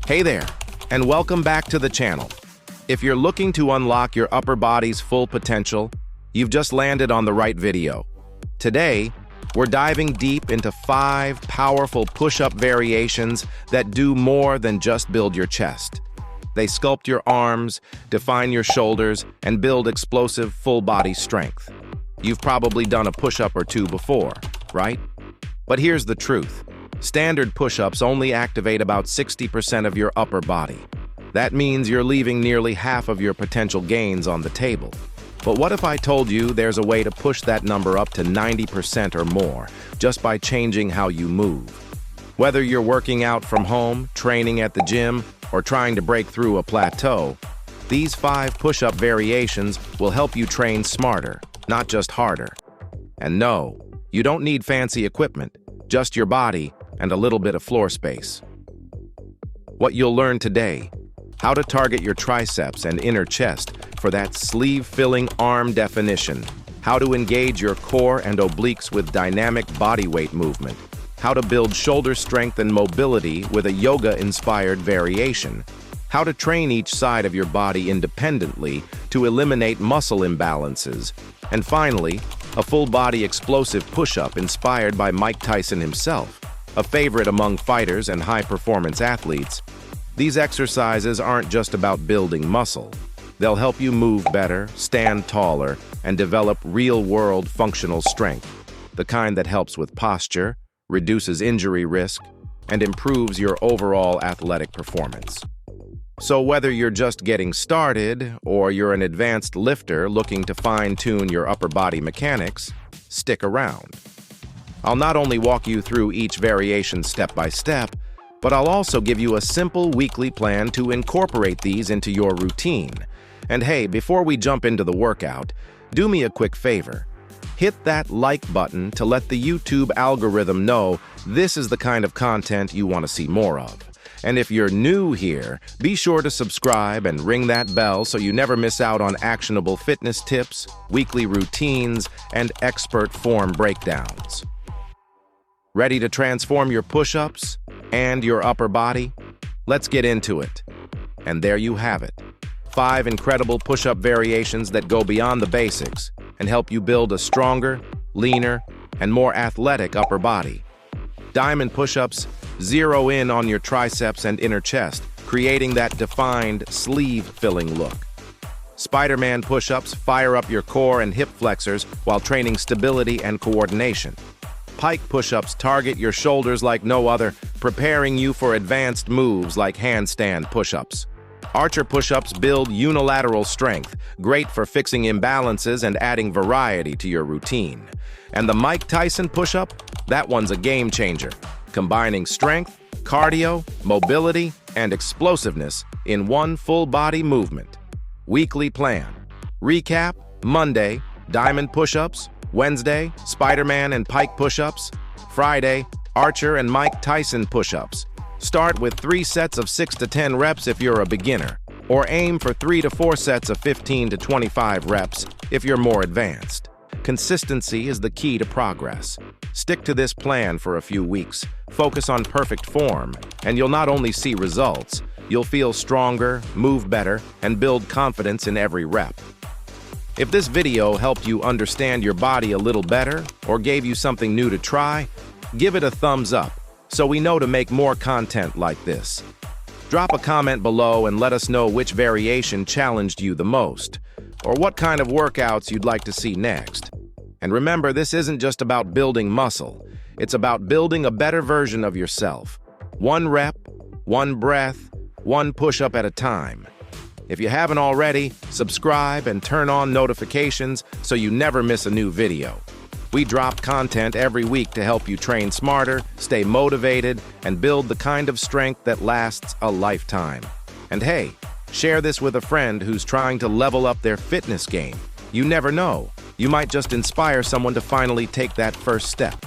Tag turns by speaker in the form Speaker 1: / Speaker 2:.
Speaker 1: Hey there, and welcome back to the channel. If you're looking to unlock your upper body's full potential, you've just landed on the right video. Today, we're diving deep into 5 powerful push-up variations that do more than just build your chest. They sculpt your arms, define your shoulders, and build explosive full-body strength. You've probably done a push-up or two before, right? But here's the truth. Standard push-ups only activate about 60% of your upper body. That means you're leaving nearly half of your potential gains on the table. But what if I told you there's a way to push that number up to 90% or more, just by changing how you move? Whether you're working out from home, training at the gym, or trying to break through a plateau, these 5 push-up variations will help you train smarter, not just harder. And no, you don't need fancy equipment, just your body and a little bit of floor space. What you'll learn today: how to target your triceps and inner chest for that sleeve-filling arm definition, how to engage your core and obliques with dynamic body weight movement, how to build shoulder strength and mobility with a yoga-inspired variation, how to train each side of your body independently to eliminate muscle imbalances, and finally, a full-body explosive push-up inspired by Mike Tyson himself, a favorite among fighters and high-performance athletes. These exercises aren't just about building muscle. They'll help you move better, stand taller, and develop real-world functional strength, the kind that helps with posture, reduces injury risk, and improves your overall athletic performance. So whether you're just getting started or you're an advanced lifter looking to fine-tune your upper body mechanics, stick around. I'll not only walk you through each variation step by step, but I'll also give you a simple weekly plan to incorporate these into your routine. And hey, before we jump into the workout, do me a quick favor. Hit that like button to let the YouTube algorithm know this is the kind of content you want to see more of. And if you're new here, be sure to subscribe and ring that bell so you never miss out on actionable fitness tips, weekly routines, and expert form breakdowns. Ready to transform your push-ups and your upper body? Let's get into it. And there you have it. 5 incredible push-up variations that go beyond the basics and help you build a stronger, leaner, and more athletic upper body. Diamond push-ups zero in on your triceps and inner chest, creating that defined sleeve-filling look. Spider-Man push-ups fire up your core and hip flexors while training stability and coordination. Pike push-ups target your shoulders like no other, preparing you for advanced moves like handstand push-ups. Archer push-ups build unilateral strength, great for fixing imbalances and adding variety to your routine. And the Mike Tyson push-up? That one's a game changer, combining strength, cardio, mobility, and explosiveness in one full-body movement. Weekly plan. Recap: Monday, diamond push-ups. Wednesday, Spider-Man and Pike push-ups. Friday, Archer and Mike Tyson push-ups. Start with 3 sets of 6 to 10 reps if you're a beginner, or aim for 3 to 4 sets of 15 to 25 reps if you're more advanced. Consistency is the key to progress. Stick to this plan for a few weeks, focus on perfect form, and you'll not only see results, you'll feel stronger, move better, and build confidence in every rep. If this video helped you understand your body a little better or gave you something new to try, give it a thumbs up so we know to make more content like this. Drop a comment below and let us know which variation challenged you the most, or what kind of workouts you'd like to see next. And remember, this isn't just about building muscle, it's about building a better version of yourself. 1 rep, 1 breath, 1 push-up at a time. If you haven't already, subscribe and turn on notifications so you never miss a new video. We drop content every week to help you train smarter, stay motivated, and build the kind of strength that lasts a lifetime. And hey, share this with a friend who's trying to level up their fitness game. You never know, you might just inspire someone to finally take that first step.